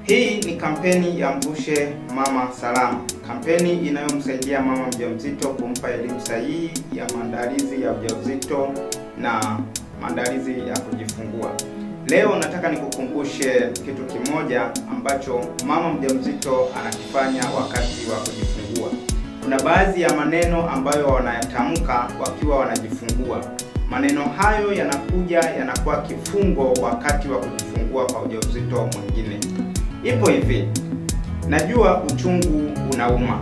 Hii ni kampeni ya Mvushe Mama Salama, kampeni inayomsaidia mama mjamzito kumpa elimu sahihi ya maandalizi ya ujauzito na maandalizi ya kujifungua. Leo nataka nikukumbushe kitu kimoja ambacho mama mjamzito anakifanya wakati wa kujifungua. Kuna baadhi ya maneno ambayo wanayatamka wakiwa wanajifungua. Maneno hayo yanakuwa kifungo wakati wa kujifungua kwa ujauzito mwingine. Ipo hivi, najua uchungu unauma.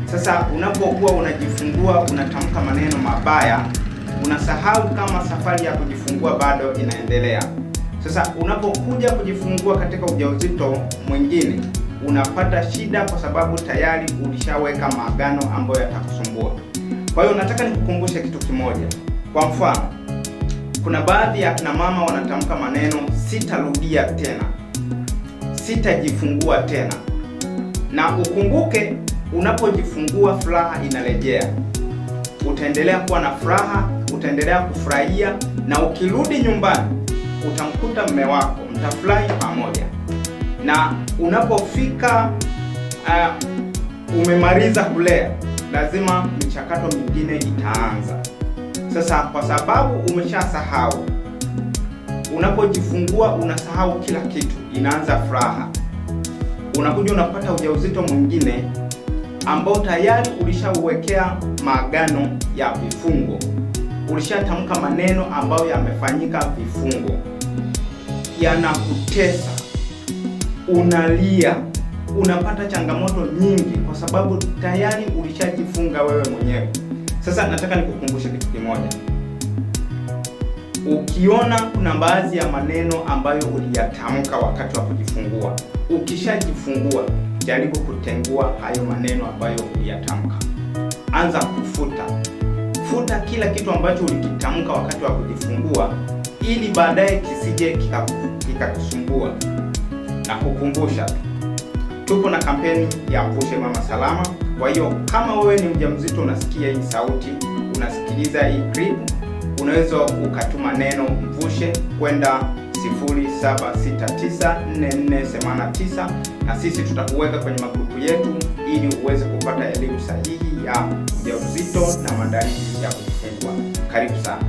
Sasa unapokuwa unajifungua unatamka maneno mabaya, unasahau kama safari ya kujifungua bado inaendelea. Sasa unapokuja kujifungua katika ujauzito mwingine, unapata shida kwa sababu tayari ulishaweka maagano ambayo yatakusumbua. Kwa hiyo nataka nikukumbushe kitu kimoja. Kwa mfano, kuna baadhi ya kina mama wanatamka maneno sitarudia tena, sitajifungua tena. Na ukumbuke, unapojifungua furaha inarejea. Utaendelea kuwa na furaha, utaendelea kufurahia, na ukirudi nyumbani utamkuta mume wako, mtafurahi pamoja. Na unapofika umemaliza kulea, lazima michakato mingine itaanza. Sasa kwa sababu umeshasahau, unapojifungua unasahau kila kitu, inaanza furaha. Unakuja unapata ujauzito mwingine ambao tayari ulishauwekea maagano ya vifungo. Ulishatamka maneno ambayo yamefanyika vifungo. Yanakutesa, unalia, unapata changamoto nyingi kwa sababu tayari ulishajifunga wewe mwenyewe. Sasa nataka nikukumbushe kitu kimoja. Ukiona kuna baadhi ya maneno ambayo uliyatamka wakati wa kujifungua, ukishajifungua jaribu kutengua hayo maneno ambayo uliyatamka. Anza kufuta. Futa kila kitu ambacho ulikitamka wakati wa kujifungua ili baadaye kisije kikakusumbua. Na kukumbusha, tupo na kampeni ya Mvushe Mama Salama. Kwa hiyo kama wewe ni mjamzito unasikia hii sauti, unasikiliza hii clip, unaweza ukatuma neno Mvushe kwenda 07694489 na sisi tutakuweka kwenye magrupu yetu ili uweze kupata elimu sahihi ya ujauzito na maandalizi ya kujifungua. Karibu sana.